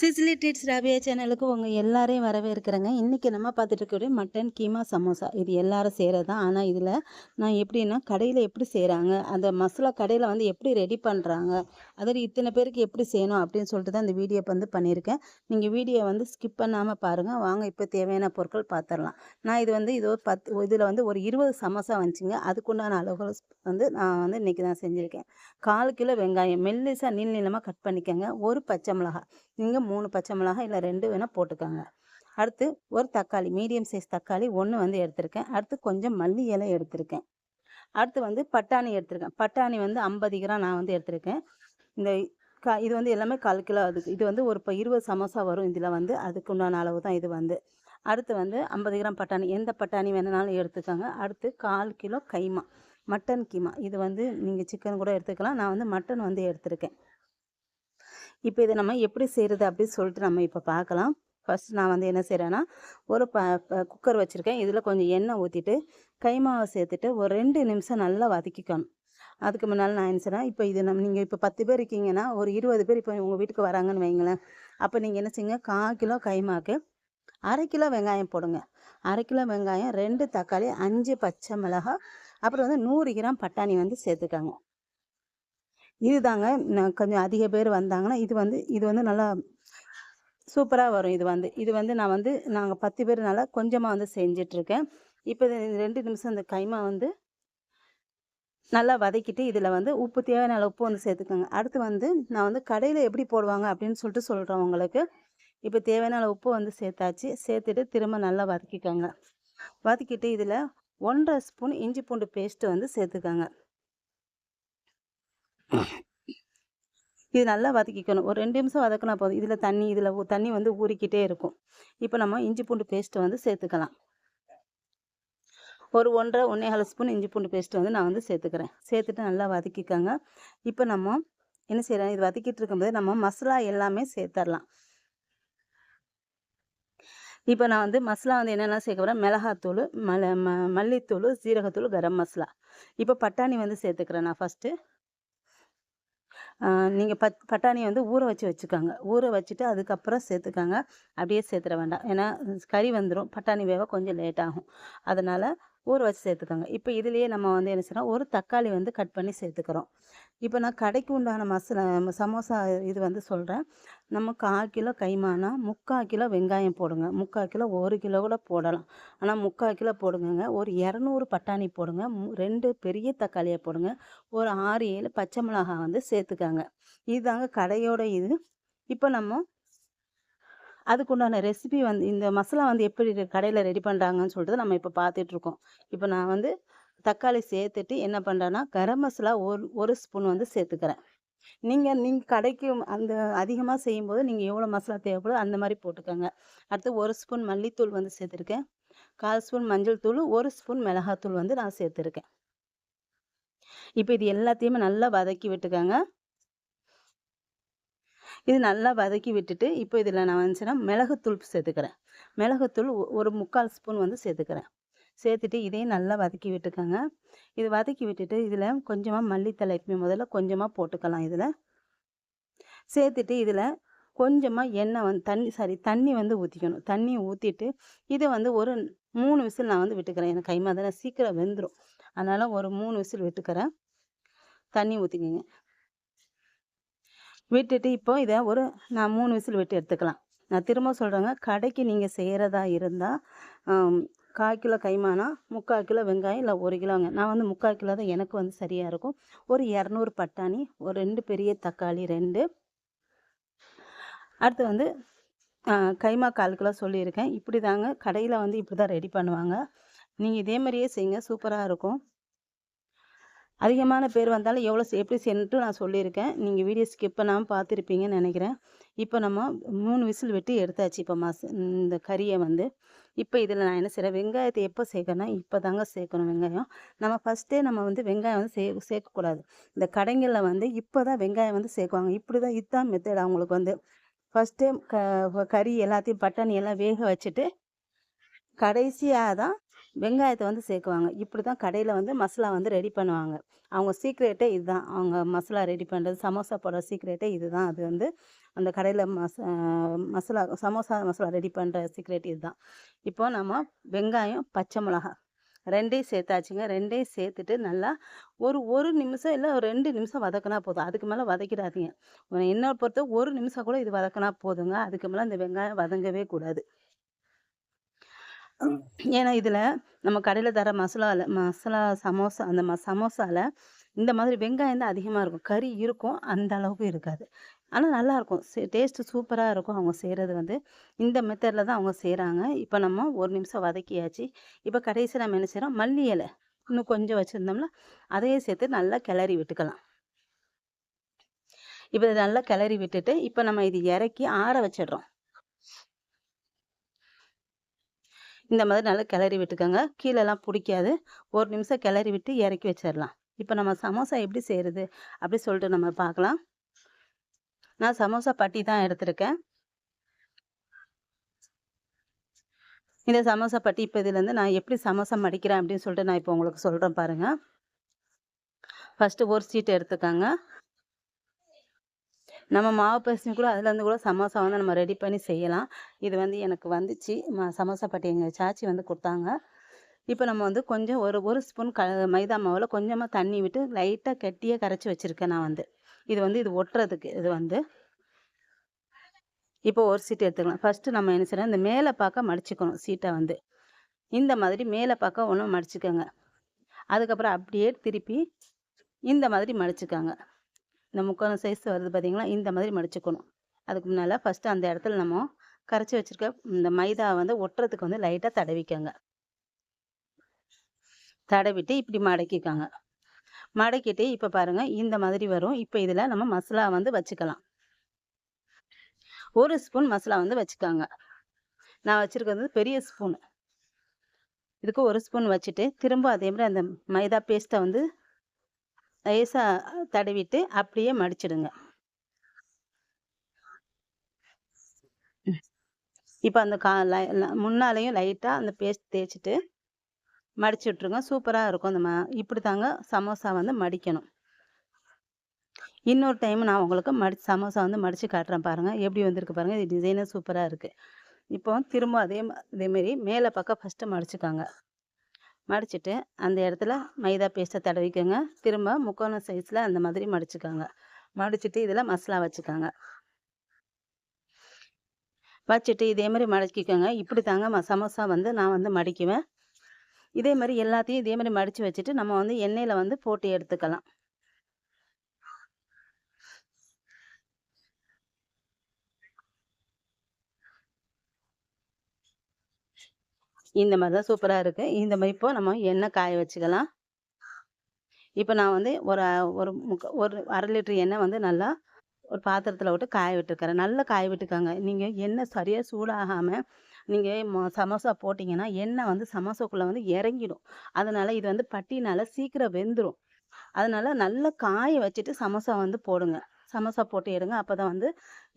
Sicily treats Rabia சேனலுக்கு உங்கள் எல்லாரையும் வரவேற்கிறேங்க. இன்றைக்கி நம்ம பார்த்துட்டு இருக்கக்கூடிய மட்டன் கீமா சமோசா இது எல்லாரும் செய்கிறது தான். ஆனால் இதில் நான் எப்படின்னா கடையில் எப்படி செய்கிறாங்க, அந்த மசாலா கடையில் வந்து எப்படி ரெடி பண்ணுறாங்க, அதில் இத்தனை பேருக்கு எப்படி செய்யணும் அப்படின்னு சொல்லிட்டு தான் இந்த வீடியோ வந்து பண்ணியிருக்கேன். நீங்கள் வீடியோ வந்து ஸ்கிப் பண்ணாமல் பாருங்கள். வாங்க இப்போ தேவையான பொருட்கள் பார்த்துடலாம். நான் இது ஒரு 10 இதில் வந்து ஒரு 20 சமோசா வந்துச்சுங்க. அதுக்குண்டான அளவுகள் வந்து நான் வந்து இன்றைக்கி தான் செஞ்சுருக்கேன். 1/4 கிலோ வெங்காயம் மெல்லிசாக நீள் நீளமாக கட் பண்ணிக்கோங்க. ஒரு பச்சை மிளகாய், நீங்கள் 3 பச்சை மிளகாய் இல்லை 2 வேணால் போட்டுக்கோங்க. அடுத்து ஒரு தக்காளி, மீடியம் சைஸ் தக்காளி 1 வந்து எடுத்திருக்கேன். அடுத்து கொஞ்சம் மல்லி இலை எடுத்திருக்கேன். அடுத்து வந்து பட்டாணி எடுத்திருக்கேன். பட்டாணி வந்து 50 கிராம் நான் வந்து எடுத்திருக்கேன். இந்த இது வந்து எல்லாமே 1/4 கிலோ. இது வந்து ஒரு இப்போ 20 சமோசா வரும் இதில் வந்து, அதுக்கு உண்டான அளவு தான் இது வந்து. அடுத்து வந்து 50 கிராம் பட்டாணி, எந்த பட்டாணி வேணுனாலும் எடுத்துக்கோங்க. அடுத்து 1/4 கிலோ கைமா, மட்டன் கீமா. இது வந்து நீங்கள் சிக்கன் கூட எடுத்துக்கலாம். நான் வந்து மட்டன் வந்து எடுத்திருக்கேன். இப்போ இதை நம்ம எப்படி செய்கிறது அப்படின்னு சொல்லிட்டு நம்ம இப்போ பார்க்கலாம். ஃபஸ்ட் நான் வந்து என்ன செய்கிறேன்னா, ஒரு குக்கர் வச்சுருக்கேன். இதில் கொஞ்சம் எண்ணெய் ஊற்றிட்டு கைமாவை சேர்த்துட்டு ஒரு 2 நிமிஷம் நல்லா வதக்கிக்கணும். அதுக்கு முன்னால் நான் என்ன செய்கிறேன், இப்போ இது நீங்கள் இப்போ 10 பேர் இருக்கீங்கன்னா, ஒரு 20 பேர் இப்போ உங்கள் வீட்டுக்கு வராங்கன்னு வைங்களேன். அப்போ நீங்கள் என்ன செய்யுங்க, 1/4 கிலோ கைமாக்கு 1/2 கிலோ வெங்காயம் போடுங்க. 1/2 கிலோ வெங்காயம், 2 தக்காளி, 5 பச்சை மிளகாய், அப்புறம் வந்து 100 கிராம் பட்டாணி வந்து சேர்த்துக்காங்க. இதுதாங்க. நான் கொஞ்சம் அதிக பேர் வந்தாங்கன்னா இது வந்து நல்லா சூப்பராக வரும். இது வந்து நாங்கள் 10 பேர்னால கொஞ்சமாக வந்து செஞ்சிட்ருக்கேன். இப்போ இது 2 நிமிஷம் இந்த கைமா வந்து நல்லா வதக்கிட்டு இதில் வந்து உப்பு, தேவையான அளவு உப்பு வந்து சேர்த்துக்கோங்க. அடுத்து வந்து நான் வந்து கடையில் எப்படி போடுவாங்க அப்படின்னு சொல்லிட்டு சொல்கிறேன் உங்களுக்கு. இப்போ தேவையான அளவு உப்பு வந்து சேர்த்தாச்சு. சேர்த்துட்டு திரும்ப நல்லா வதக்கிக்கோங்க. வதக்கிட்டு இதில் 1½ ஸ்பூன் இஞ்சி பூண்டு பேஸ்ட்டு வந்து சேர்த்துக்கோங்க. இது நல்லா வதக்கிக்கணும். ஒரு 2 நிமிஷம் வதக்கினா போதும். இதில் தண்ணி வந்து ஊறிக்கிட்டே இருக்கும். இப்போ நம்ம இஞ்சி பூண்டு பேஸ்ட்டை வந்து சேர்த்துக்கலாம். ஒரு 1½ ஸ்பூன் இஞ்சி பூண்டு பேஸ்ட்டு வந்து நான் வந்து சேர்த்துக்கிறேன். சேர்த்துட்டு நல்லா வதக்கிக்கோங்க. இப்போ நம்ம என்ன செய்கிறோம், இது வதக்கிட்டு இருக்கும்போது நம்ம மசாலா எல்லாமே சேர்த்துடலாம். இப்போ நான் வந்து மசாலா வந்து என்னென்ன சேர்க்க போகிறேன், மிளகாத்தூள், மல்லித்தூள், சீரகத்தூள், கரம் மசாலா. இப்போ பட்டாணி வந்து சேர்த்துக்கிறேன் நான் ஃபஸ்ட்டு. நீங்கள் பட்டாணியை வந்து ஊற வச்சுக்கோங்க. ஊற வச்சுட்டு அதுக்கப்புறம் சேர்த்துக்கோங்க. அப்படியே சேர்த்துட வேண்டாம். ஏன்னா கறி வந்துடும். பட்டாணி வேக கொஞ்சம் லேட் ஆகும். அதனால் ஊற வச்சு சேர்த்துக்கோங்க. இப்போ இதுலேயே நம்ம வந்து என்ன செய்கிறோம், ஒரு தக்காளி வந்து கட் பண்ணி சேர்த்துக்கிறோம். இப்போ நான் கடைக்கு உண்டான சமோசா இது வந்து சொல்கிறேன். நம்ம 1/4 கிலோ கைமானா 3/4 கிலோ வெங்காயம் போடுங்க. 3/4 கிலோ 1 கிலோ கூட போடலாம். ஆனால் 3/4 கிலோ போடுங்கங்க. ஒரு 200 பட்டாணி போடுங்க. 2 பெரிய தக்காளியை போடுங்க. ஒரு 6, 7 பச்சை மிளகாய் வந்து சேர்த்துக்கோங்க. இதுதாங்க கடையோட இது. இப்போ நம்ம அதுக்குண்டான ரெசிபி வந்து இந்த மசாலா வந்து எப்படி கடையில் ரெடி பண்ணுறாங்கன்னு சொல்லிட்டு நம்ம இப்போ பார்த்துட்ருக்கோம். இப்போ நான் வந்து தக்காளி சேர்த்துட்டு என்ன பண்ணுறேன்னா, கரம் மசாலா ஒரு ஸ்பூன் வந்து சேர்த்துக்கிறேன். நீங்கள் கடைக்கு அந்த அதிகமாக செய்யும்போது நீங்கள் எவ்வளோ மசாலா தேவைப்படுதோ அந்த மாதிரி போட்டுக்கோங்க. அடுத்து 1 ஸ்பூன் மல்லித்தூள் வந்து சேர்த்துருக்கேன். 1/4 ஸ்பூன் மஞ்சள் தூள், 1 ஸ்பூன் மிளகாத்தூள் வந்து நான் சேர்த்துருக்கேன். இப்போ இது எல்லாத்தையுமே நல்லா வதக்கி விட்டுக்கோங்க. இது நல்லா வதக்கி விட்டுட்டு இப்போ இதில் நான் வந்துச்சுன்னா மிளகுத்தூள் சேர்த்துக்கிறேன். மிளகுத்தூள் ஒரு 3/4 ஸ்பூன் வந்து சேர்த்துக்கிறேன். சேர்த்துட்டு இதையும் நல்லா வதக்கி விட்டுக்கோங்க. இது வதக்கி விட்டுட்டு இதில் கொஞ்சமாக மல்லித்தழை முதல்ல கொஞ்சமாக போட்டுக்கலாம் இதில். சேர்த்துட்டு இதில் கொஞ்சமாக எண்ணெய் வந்து தண்ணி வந்து ஊற்றிக்கணும். தண்ணி ஊற்றிட்டு இதை வந்து ஒரு 3 விசில் நான் வந்து விட்டுக்கிறேன். எனக்கு கைமா தானே சீக்கிரம் வெந்துடும். அதனால் ஒரு 3 விசில் விட்டுக்கிறேன். தண்ணி ஊற்றிக்கிங்க. விட்டுட்டு இப்போ இதை நான் 3 விசில் விட்டு எடுத்துக்கலாம். நான் திரும்ப சொல்கிறேங்க, கடைக்கு நீங்கள் செய்கிறதா இருந்தால் 1/4 கிலோ கைமானா 3/4 கிலோ வெங்காயம் இல்லை 1 கிலோங்க. நான் வந்து 3/4 கிலோ தான் எனக்கு வந்து சரியாக இருக்கும். ஒரு 200 பட்டாணி, ஒரு 2 பெரிய தக்காளி 2. அடுத்து வந்து கைமா 1/4 கிலோ சொல்லியிருக்கேன். இப்படி தாங்க கடையில் வந்து இப்படி தான் ரெடி பண்ணுவாங்க. நீங்கள் இதே மாதிரியே செய்யுங்க, சூப்பராக இருக்கும். அதிகமான பேர் வந்தாலும் எப்படி செய்யணுன்ட்டு நான் சொல்லியிருக்கேன். நீங்கள் வீடியோ ஸ்கிப் பண்ணாமல் பார்த்துருப்பீங்கன்னு நினைக்கிறேன். இப்போ நம்ம 3 விசில் விட்டு எடுத்தாச்சு. இப்போ இந்த கறியை வந்து இப்போ இதில் நான் என்ன செய்கிறேன், வெங்காயத்தை எப்போ சேர்க்கணும்னா இப்போ தாங்க சேர்க்கணும் வெங்காயம். நம்ம ஃபஸ்ட்டே நம்ம வந்து வெங்காயம் வந்து சேர்க்கக்கூடாது. இந்த கடைங்களில் வந்து இப்போ தான் வெங்காயம் வந்து சேர்க்குவாங்க. இதுதான் மெத்தட் அவங்களுக்கு வந்து. ஃபஸ்ட்டே கறி எல்லாத்தையும் பட்டாணி எல்லாம் வேக வச்சுட்டு கடைசியாக தான் வெங்காயத்தை வந்து சேர்க்குவாங்க. இப்படி தான் கடையில் வந்து மசாலா வந்து ரெடி பண்ணுவாங்க. அவங்க சீக்ரெட்டே இதுதான். அவங்க மசாலா ரெடி பண்ணுறது, சமோசா போடுற சீக்ரெட்டே இதுதான். அது வந்து அந்த கடையில் மசாலா சமோசா மசாலா ரெடி பண்ணுற சீக்ரெட் இதுதான். இப்போ நம்ம வெங்காயம், பச்சை மிளகாய் 2யும் சேர்த்தாச்சுங்க. 2யும் சேர்த்துட்டு நல்லா ஒரு நிமிஷம் இல்ல ஒரு 2 நிமிஷம் வதக்குனா போதும். அதுக்கு மேல வதக்கிடாதீங்க. என்ன பொறுத்த 1 நிமிஷம் கூட இது வதக்குனா போதுங்க. அதுக்கு மேல இந்த வெங்காயம் வதங்கவே கூடாது. ஏன்னா இதில நம்ம கடையில தர மசாலா சமோசா அந்த சமோசால இந்த மாதிரி வெங்காயம் தான் அதிகமா இருக்கும். கறி இருக்கும், அந்த அளவுக்கு இருக்காது. ஆனா நல்லாயிருக்கும். டேஸ்ட்டு சூப்பரா இருக்கும். அவங்க செய்றது வந்து இந்த மெத்தட்ல தான் அவங்க செய்றாங்க. இப்ப நம்ம 1 நிமிஷம் வதக்கியாச்சு. இப்ப கடைசியா நம்ம என்ன செய்றோம், மல்லி இலை இன்னும் கொஞ்சம் வச்சிருந்தோம்னா, அதையும் சேர்த்து நல்லா கிளறி விட்டுக்கலாம். இப்ப இத நல்லா கிளறி விட்டுட்டு, இப்ப நம்ம இது இறக்கி ஆற வச்சிடுறோம். இந்த மாதிரி நல்லா கிளறி விட்டுக்கோங்க. கீழலாம் புடிக்காது. 1 நிமிஷம் கிளறி விட்டு இறக்கி வச்சிரலாம். இப்ப நம்ம சமோசா எப்படி செய்றது? அப்படி சொல்லிட்டு நம்ம பார்க்கலாம். நான் சமோசா பட்டி தான் எடுத்திருக்கேன். இந்த சமோசா பட்டி இப்ப இதுலேருந்து நான் எப்படி சமோசா மடிக்கிறேன் அப்படின்னு சொல்லிட்டு நான் இப்போ உங்களுக்கு சொல்றேன் பாருங்க. ஃபர்ஸ்ட்டு ஒரு ஷீட் எடுத்துக்கங்க. நம்ம மாவு பெசஞ்சு கூட அதுலேருந்து கூட சமோசா வந்து நம்ம ரெடி பண்ணி செய்யலாம். இது வந்து எனக்கு வந்துச்சு. சமோசா பட்டி எங்க சாச்சி வந்து குடுத்தாங்க. இப்ப நம்ம வந்து கொஞ்சம் ஒரு ஸ்பூன் மைதா மாவுல கொஞ்சமா தண்ணி விட்டு லைட்டா கெட்டியா கரைச்சு வச்சிருக்கேன் நான் வந்து. இது ஒட்டுறதுக்கு இது வந்து. இப்போ ஒரு சீட் எடுத்துக்கலாம். ஃபர்ஸ்ட்டு நம்ம என்ன செய்யணும், இந்த மேல பாக்க மடிச்சுக்கணும் சீட்ட வந்து. இந்த மாதிரி மேல பாக்க ஒண்ணு மடிச்சுக்கங்க. அதுக்கப்புறம் அப்படியே திருப்பி இந்த மாதிரி மடிச்சுக்கங்க. இந்த முக்கோண சைஸ் வருது பார்த்தீங்களா? இந்த மாதிரி மடிச்சுக்கணும். அதுக்கு முன்னால ஃபர்ஸ்ட்டு அந்த இடத்துல நம்ம கரைச்சு வச்சிருக்க இந்த மைதாவ வந்து ஒட்டுறதுக்கு வந்து லைட்டா தடவிக்கங்க. தடவிட்டு இப்படி மடக்கிக்கங்க. மடக்கிட்டு இப்ப பாருங்க இந்த மாதிரி வரும். இப்ப இதுல நம்ம மசாலா வந்து வச்சுக்கலாம். 1 ஸ்பூன் மசாலா வந்து வச்சுக்கங்க. நான் வச்சிருக்கிறது பெரிய ஸ்பூன். இதுக்கு 1 ஸ்பூன் வச்சுட்டு, திரும்ப அதே மாரி அந்த மைதா பேஸ்ட்ட வந்து லேசா தடவிட்டு அப்படியே மடிச்சிடுங்க. இப்ப அந்த கா லை ல முன்னாலயும் லைட்டா அந்த பேஸ்ட் தேய்ச்சுட்டு மடிச்சு விட்டுருங்க. சூப்பரா இருக்கும். இப்படித்தாங்க சமோசா வந்து மடிக்கணும். இன்னொரு டைம் நான் உங்களுக்கு சமோசா வந்து மடிச்சு காட்டுறேன் பாருங்க. எப்படி வந்திருக்கு பாருங்க. இது டிசைனே சூப்பரா இருக்கு. இப்போ திரும்ப அதே மாரி மேல பக்கம் ஃபர்ஸ்ட்டு மடிச்சுக்கங்க. மடிச்சுட்டு அந்த இடத்துல மைதா பேஸ்ட்ட தடவிக்கங்க. திரும்ப முக்கோண சைஸ்ல அந்த மாதிரி மடிச்சுக்கங்க. மடிச்சுட்டு இதில மசாலா வச்சுக்கங்க. வச்சுட்டு இதே மாரி மடக்கிக்கங்க. இப்படி தாங்க சமோசா வந்து நான் வந்து மடிக்குவேன். இதே மாரி எல்லாத்தையும் இதே மாரி மடிச்சு வச்சுட்டு, நம்ம வந்து எண்ணெயில வந்து போட்டு எடுத்துக்கலாம். இந்த மாரி தான் சூப்பரா இருக்கு. இந்த மாரி இப்போ நம்ம எண்ணெய் காய வச்சுக்கலாம். இப்ப நான் வந்து ஒரு ஒரு 1/2 லிட்டர் எண்ணெய் வந்து நல்லா ஒரு பாத்திரத்துல விட்டு காய விட்டுருக்கிறேன். நல்லா காய விட்டுக்கங்க. நீங்க எண்ணெய் சரியா சூடாகாம, நீங்க சமோசா போட்டீங்கன்னா, எண்ணெய் வந்து சமோசாக்குள்ள வந்து இறங்கிடும். அதனால இது வந்து பட்டினால சீக்கிரம் வெந்துரும். அதனால நல்லா காய வச்சுட்டு சமோசா வந்து போடுங்க. சமோசா போட்டு எடுங்க. அப்பதான் வந்து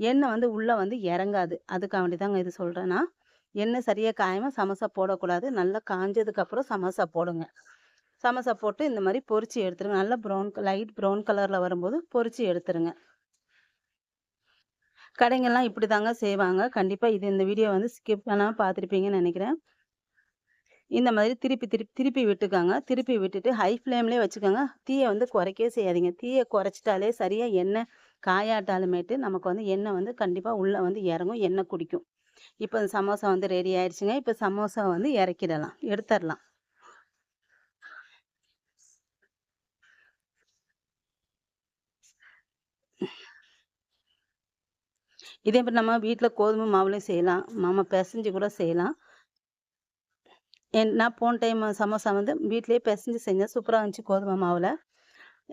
எண்ணெய் வந்து உள்ள வந்து இறங்காது. அதுக்காக வேண்டி தாங்க இது சொல்றேன் நான். எண்ணெய் சரியா காயாம சமோசா போடக்கூடாது. நல்லா காஞ்சதுக்கு அப்புறம் சமோசா போடுங்க. சமோசா போட்டு இந்த மாரி பொரிச்சு எடுத்துருங்க. நல்லா லைட் ப்ரவுன் கலர்ல வரும்போது பொரிச்சு எடுத்துருங்க. கடைங்கலாம் இப்படிதாங்க செய்வாங்க. கண்டிப்பா இந்த வீடியோ வந்து ஸ்கிப் பண்ணாம பார்த்துருப்பீங்கன்னு நெனைக்கிறேன். இந்த மாதிரி திருப்பி விட்டுக்கங்க. திருப்பி விட்டுட்டு ஹை ஃப்ளேம்லயே வச்சுக்கோங்க. தீய வந்து குறைக்கவே செய்யாதீங்க. தீய குறைச்சிட்டாலே சரியா எண்ணெய் காயாட்டாலுமேட்டு நமக்கு வந்து எண்ணெய் வந்து கண்டிப்பா உள்ள வந்து இறங்கும். எண்ணெய் குடிக்கும். இப்ப சமோசா வந்து ரெடி ஆயிடுச்சுங்க. இப்ப சமோசா வந்து இறக்கிடலாம். எடுத்தரலாம். இதே மாரி நம்ம வீட்ல கோதுமை மாவுலயும் செய்யலாம். நம்ம பெசஞ்சு கூட செய்யலாம். நான் போன டைம் சமோசா வந்து வீட்லயே பெசஞ்சு செஞ்சேன். சூப்பரா இருந்துச்சு கோதுமை மாவுல.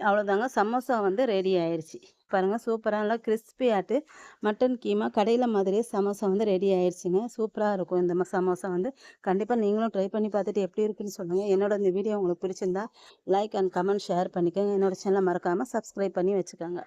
அவ்வளோதாங்க சமோசா வந்து ரெடி ஆயிருச்சு. பாருங்க சூப்பரா நல்லா கிரிஸ்பியாட்டு மட்டன் கீமா கடையில மாதிரியே சமோசா வந்து ரெடி ஆயிருச்சுங்க. சூப்பரா இருக்கும் இந்த சமோசா வந்து. கண்டிப்பா நீங்களும் ட்ரை பண்ணி பார்த்துட்டு எப்படி இருக்குன்னு சொல்லுங்க. என்னோட இந்த வீடியோ உங்களுக்கு பிடிச்சிருந்தா லைக் அண்ட் கமெண்ட் ஷேர் பண்ணிக்கோங்க. என்னோட சேனல மறக்காம சப்ஸ்கிரைப் பண்ணி வச்சுக்கோங்க.